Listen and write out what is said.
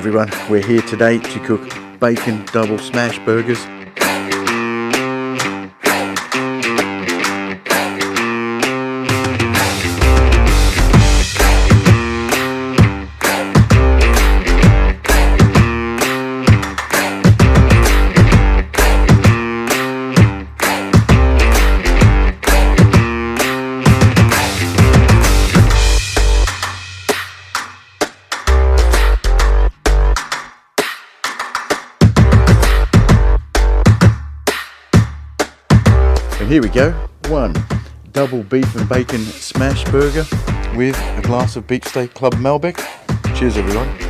everyone, we're here today to cook bacon double smash burgers. And here we go, one double beef and bacon smash burger with a glass of Beefsteak Club Malbec. Cheers everyone.